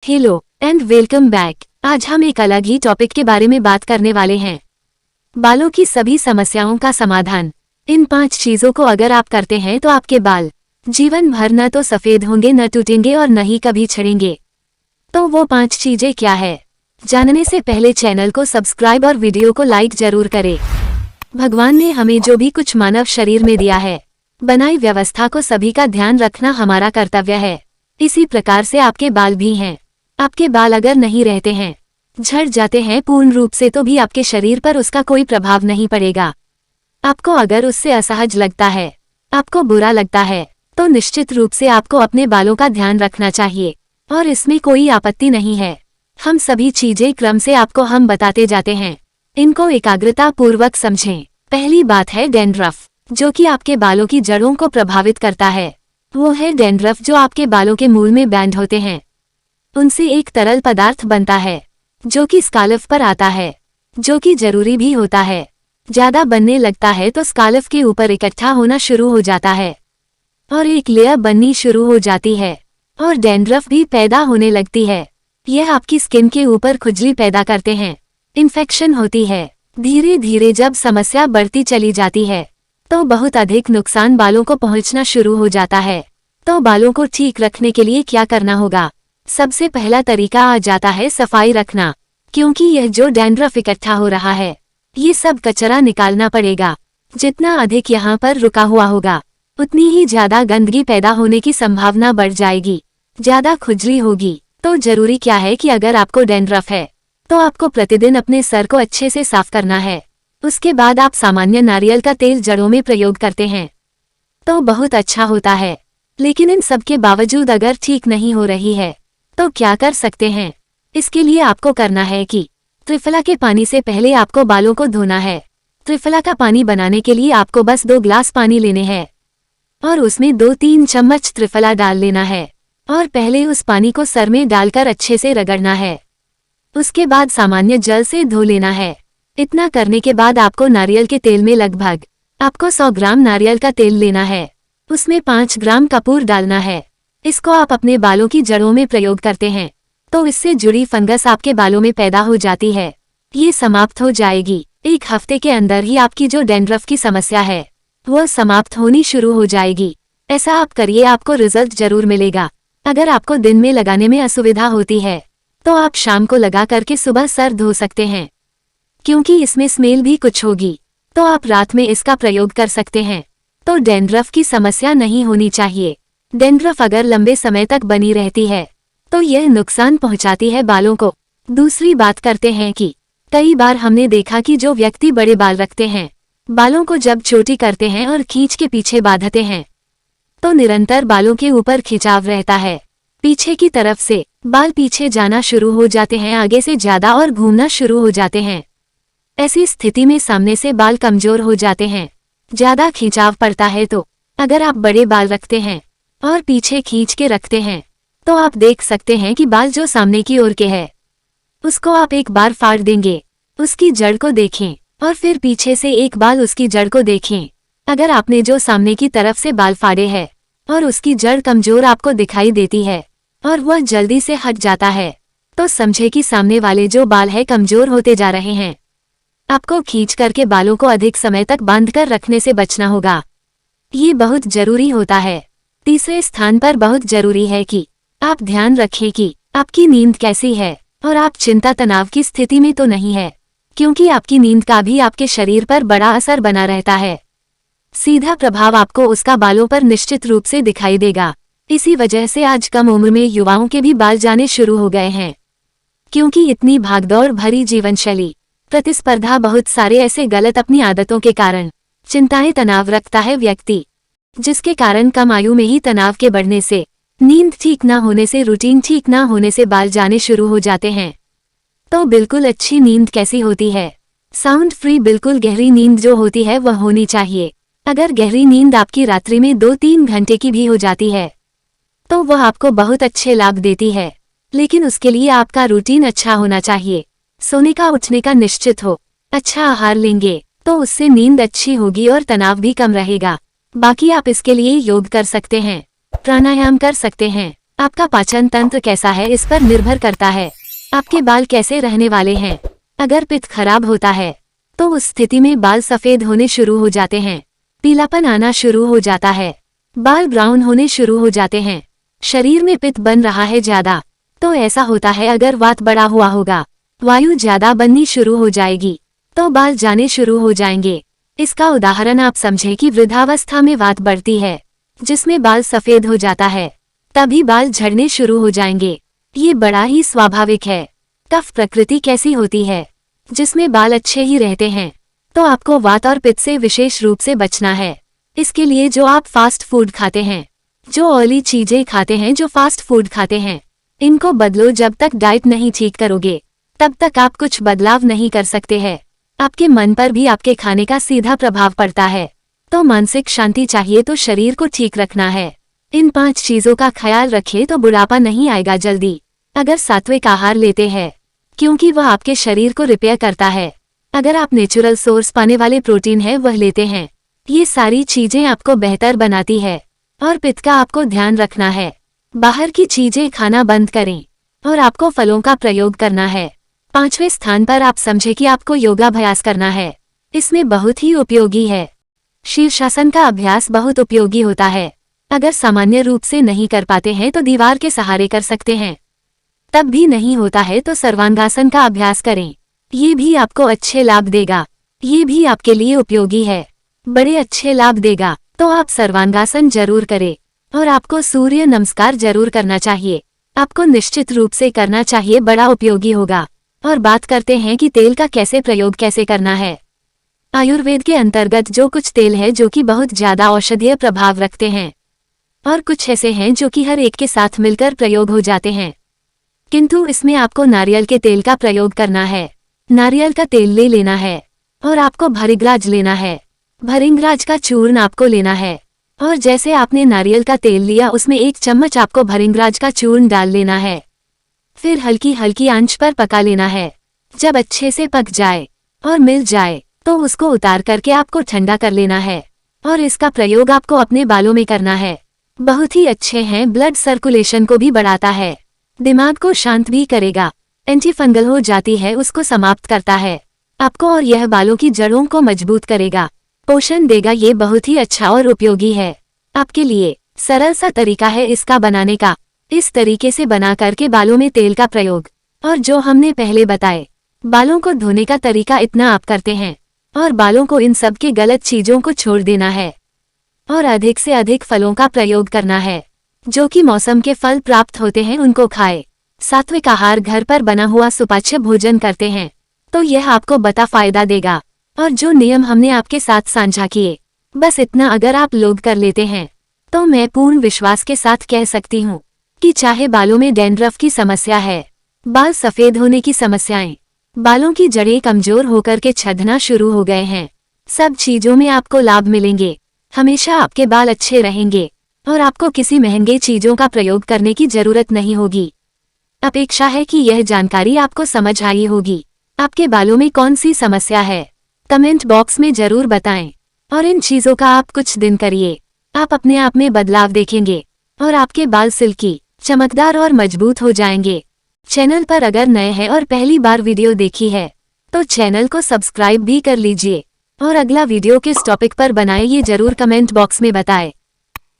Hello and welcome back. आज हम एक अलग ही टॉपिक के बारे में बात करने वाले हैं, बालों की सभी समस्याओं का समाधान। इन 5 चीजों को अगर आप करते हैं तो आपके बाल जीवन भर न तो सफेद होंगे, न टूटेंगे और न ही कभी झड़ेंगे। तो वो 5 चीजें क्या है, जानने से पहले चैनल को सब्सक्राइब और वीडियो को लाइक जरूर करें। भगवान ने हमें जो भी कुछ मानव शरीर में दिया है, बनाई व्यवस्था को सभी का ध्यान रखना हमारा कर्तव्य है। इसी प्रकार से आपके बाल भी हैं। आपके बाल अगर नहीं रहते हैं, झड़ जाते हैं पूर्ण रूप से, तो भी आपके शरीर पर उसका कोई प्रभाव नहीं पड़ेगा। आपको अगर उससे असहज लगता है, आपको बुरा लगता है, तो निश्चित रूप से आपको अपने बालों का ध्यान रखना चाहिए और इसमें कोई आपत्ति नहीं है। हम सभी चीजें क्रम से आपको हम बताते जाते हैं, इनको एकाग्रता पूर्वक समझें। पहली बात है डैंड्रफ, जो कि आपके बालों की जड़ों को प्रभावित करता है। वो है डैंड्रफ जो आपके बालों के मूल में बैंड होते हैं। उनसे एक तरल पदार्थ बनता है जो कि स्काल्फ पर आता है, जो कि जरूरी भी होता है। ज्यादा बनने लगता है तो स्काल्फ के ऊपर इकट्ठा होना शुरू हो जाता है और एक लेयर बननी शुरू हो जाती है और डैंड्रफ भी पैदा होने लगती है। यह आपकी स्किन के ऊपर खुजली पैदा करते हैं, इन्फेक्शन होती है। धीरे धीरे जब समस्या बढ़ती चली जाती है तो बहुत अधिक नुकसान बालों को पहुंचना शुरू हो जाता है। तो बालों को ठीक रखने के लिए क्या करना होगा? सबसे पहला तरीका आ जाता है सफाई रखना, क्योंकि यह जो डैंड्रफ इकट्ठा हो रहा है, ये सब कचरा निकालना पड़ेगा। जितना अधिक यहाँ पर रुका हुआ होगा, उतनी ही ज्यादा गंदगी पैदा होने की संभावना बढ़ जाएगी, ज्यादा खुजली होगी। तो जरूरी क्या है कि अगर आपको डैंड्रफ है तो आपको प्रतिदिन अपने सर को अच्छे से साफ करना है। उसके बाद आप सामान्य नारियल का तेल जड़ों में प्रयोग करते हैं तो बहुत अच्छा होता है। लेकिन इन सब के बावजूद अगर ठीक नहीं हो रही है तो क्या कर सकते हैं? इसके लिए आपको करना है कि त्रिफला के पानी से पहले आपको बालों को धोना है। त्रिफला का पानी बनाने के लिए आपको बस 2 ग्लास पानी लेने हैं और उसमें 2-3 चम्मच त्रिफला डाल लेना है और पहले उस पानी को सर में डालकर अच्छे से रगड़ना है। उसके बाद सामान्य जल से धो लेना है। इतना करने के बाद आपको नारियल के तेल में लगभग आपको 100 ग्राम नारियल का तेल लेना है। उसमें 5 ग्राम कपूर डालना है। इसको आप अपने बालों की जड़ों में प्रयोग करते हैं तो इससे जुड़ी फंगस आपके बालों में पैदा हो जाती है, ये समाप्त हो जाएगी। 1 हफ्ते के अंदर ही आपकी जो डैंड्रफ की समस्या है वह समाप्त होनी शुरू हो जाएगी। ऐसा आप करिए, आपको रिजल्ट जरूर मिलेगा। अगर आपको दिन में लगाने में असुविधा होती है तो आप शाम को लगा करके सुबह सर धो सकते हैं, क्योंकि इसमें स्मेल भी कुछ होगी। तो आप रात में इसका प्रयोग कर सकते हैं। तो डैंड्रफ की समस्या नहीं होनी चाहिए। डैंड्रफ अगर लंबे समय तक बनी रहती है तो यह नुकसान पहुंचाती है बालों को। दूसरी बात करते हैं कि कई बार हमने देखा कि जो व्यक्ति बड़े बाल रखते हैं, बालों को जब चोटी करते हैं और खींच के पीछे बांधते हैं तो निरंतर बालों के ऊपर खिंचाव रहता है। पीछे की तरफ से बाल पीछे जाना शुरू हो जाते हैं, आगे से ज्यादा, और घूमना शुरू हो जाते हैं। ऐसी स्थिति में सामने से बाल कमजोर हो जाते हैं, ज्यादा खिंचाव पड़ता है। तो अगर आप बड़े बाल रखते हैं और पीछे खींच के रखते हैं तो आप देख सकते हैं कि बाल जो सामने की ओर के है उसको आप एक बार फाड़ देंगे, उसकी जड़ को देखें और फिर पीछे से एक बाल उसकी जड़ को देखें। अगर आपने जो सामने की तरफ से बाल फाड़े हैं और उसकी जड़ कमजोर आपको दिखाई देती है और वह जल्दी से हट जाता है तो समझे कि सामने वाले जो बाल है कमजोर होते जा रहे हैं। आपको खींच करके बालों को अधिक समय तक बांधकर रखने से बचना होगा, ये बहुत जरूरी होता है। तीसरे स्थान पर बहुत जरूरी है कि आप ध्यान रखें कि आपकी नींद कैसी है और आप चिंता तनाव की स्थिति में तो नहीं है, क्योंकि आपकी नींद का भी आपके शरीर पर बड़ा असर बना रहता है। सीधा प्रभाव आपको उसका बालों पर निश्चित रूप से दिखाई देगा। इसी वजह से आज कम उम्र में युवाओं के भी बाल जाने शुरू हो गए हैं, क्योंकि इतनी भागदौड़ भरी जीवन शैली, प्रतिस्पर्धा, बहुत सारे ऐसे गलत अपनी आदतों के कारण चिंताएं तनाव रखता है व्यक्ति, जिसके कारण कम आयु में ही तनाव के बढ़ने से, नींद ठीक ना होने से, रूटीन ठीक ना होने से बाल जाने शुरू हो जाते हैं। तो बिल्कुल अच्छी नींद कैसी होती है? साउंड फ्री, बिल्कुल गहरी नींद जो होती है वह होनी चाहिए। अगर गहरी नींद आपकी रात्रि में 2-3 घंटे की भी हो जाती है तो वह आपको बहुत अच्छे लाभ देती है, लेकिन उसके लिए आपका रूटीन अच्छा होना चाहिए। सोने का उठने का निश्चित हो, अच्छा आहार लेंगे तो उससे नींद अच्छी होगी और तनाव भी कम रहेगा। बाकी आप इसके लिए योग कर सकते हैं, प्राणायाम कर सकते हैं, आपका पाचन तंत्र कैसा है इस पर निर्भर करता है। आपके बाल कैसे रहने वाले हैं। अगर पित्त खराब होता है तो उस स्थिति में बाल सफेद होने शुरू हो जाते हैं, पीलापन आना शुरू हो जाता है, बाल ब्राउन होने शुरू हो जाते हैं। शरीर में पित्त बन रहा है ज्यादा तो ऐसा होता है। अगर वात बढ़ा हुआ होगा, वायु ज्यादा बननी शुरू हो जाएगी तो बाल जाने शुरू हो जाएंगे। इसका उदाहरण आप समझें कि वृद्धावस्था में वात बढ़ती है जिसमें बाल सफेद हो जाता है, तभी बाल झड़ने शुरू हो जाएंगे। ये बड़ा ही स्वाभाविक है। कफ प्रकृति कैसी होती है जिसमें बाल अच्छे ही रहते हैं, तो आपको वात और पित्त से विशेष रूप से बचना है। इसके लिए जो आप फास्ट फूड खाते हैं, जो ऑयली चीजें खाते हैं, जो फास्ट फूड खाते हैं, इनको बदलो। जब तक डाइट नहीं ठीक करोगे तब तक आप कुछ बदलाव नहीं कर सकते हैं। आपके मन पर भी आपके खाने का सीधा प्रभाव पड़ता है। तो मानसिक शांति चाहिए तो शरीर को ठीक रखना है। इन 5 चीजों का ख्याल रखें तो बुढ़ापा नहीं आएगा जल्दी। अगर सात्विक आहार लेते हैं, क्योंकि वह आपके शरीर को रिपेयर करता है। अगर आप नेचुरल सोर्स पाने वाले प्रोटीन है वह लेते हैं, ये सारी चीजें आपको बेहतर बनाती है। और पित्त का आपको ध्यान रखना है। बाहर की चीजें खाना बंद करें और आपको फलों का प्रयोग करना है। 5वें स्थान पर आप समझे कि आपको योगाभ्यास करना है। इसमें बहुत ही उपयोगी है। शीर्षासन का अभ्यास बहुत उपयोगी होता है। अगर सामान्य रूप से नहीं कर पाते हैं तो दीवार के सहारे कर सकते हैं। तब भी नहीं होता है तो सर्वांगासन का अभ्यास करें। ये भी आपको अच्छे लाभ देगा। ये भी आपके लिए उपयोगी है, बड़े अच्छे लाभ देगा। तो आप सर्वांगासन जरूर करें और आपको सूर्य नमस्कार जरूर करना चाहिए। आपको निश्चित रूप से करना चाहिए, बड़ा उपयोगी होगा। और बात करते हैं कि तेल का कैसे प्रयोग कैसे करना है। आयुर्वेद के अंतर्गत जो कुछ तेल है जो कि बहुत ज्यादा औषधीय प्रभाव रखते हैं, और कुछ ऐसे हैं जो कि हर एक के साथ मिलकर प्रयोग हो जाते हैं। किंतु इसमें आपको नारियल के तेल का प्रयोग करना है। नारियल का तेल ले लेना है और आपको भृंगराज लेना है। भृंगराज का चूर्ण आपको लेना है और जैसे आपने नारियल का तेल लिया उसमें 1 चम्मच आपको भृंगराज का चूर्ण डाल लेना है। फिर हल्की हल्की आंच पर पका लेना है। जब अच्छे से पक जाए और मिल जाए तो उसको उतार करके आपको ठंडा कर लेना है और इसका प्रयोग आपको अपने बालों में करना है। बहुत ही अच्छे हैं, ब्लड सर्कुलेशन को भी बढ़ाता है, दिमाग को शांत भी करेगा, एंटी फंगल हो जाती है उसको समाप्त करता है आपको, और यह बालों की जड़ों को मजबूत करेगा, पोषण देगा। ये बहुत ही अच्छा और उपयोगी है आपके लिए। सरल सा तरीका है इसका बनाने का। इस तरीके से बना करके बालों में तेल का प्रयोग, और जो हमने पहले बताए बालों को धोने का तरीका, इतना आप करते हैं और बालों को इन सब के गलत चीजों को छोड़ देना है और अधिक से अधिक फलों का प्रयोग करना है। जो कि मौसम के फल प्राप्त होते हैं उनको खाए। सात्विक आहार, घर पर बना हुआ सुपाच्य भोजन करते हैं तो यह आपको बता फायदा देगा। और जो नियम हमने आपके साथ साझा किए, बस इतना अगर आप लोग कर लेते हैं तो मैं पूर्ण विश्वास के साथ कह सकती हूँ कि चाहे बालों में डैंड्रफ की समस्या है, बाल सफेद होने की समस्याएं, बालों की जड़ें कमजोर होकर के छदना शुरू हो गए हैं, सब चीजों में आपको लाभ मिलेंगे। हमेशा आपके बाल अच्छे रहेंगे और आपको किसी महंगे चीजों का प्रयोग करने की जरूरत नहीं होगी। अपेक्षा है कि यह जानकारी आपको समझ आई होगी। आपके बालों में कौन सी समस्या है कमेंट बॉक्स में जरूर बताएं और इन चीजों का आप कुछ दिन करिए, आप अपने आप में बदलाव देखेंगे और आपके बाल सिल्की, चमकदार और मजबूत हो जाएंगे। चैनल पर अगर नए हैं और पहली बार वीडियो देखी है तो चैनल को सब्सक्राइब भी कर लीजिए और अगला वीडियो किस टॉपिक पर बनाए ये जरूर कमेंट बॉक्स में बताएं।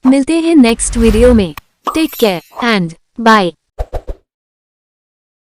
मिलते हैं नेक्स्ट वीडियो में। Take care and bye.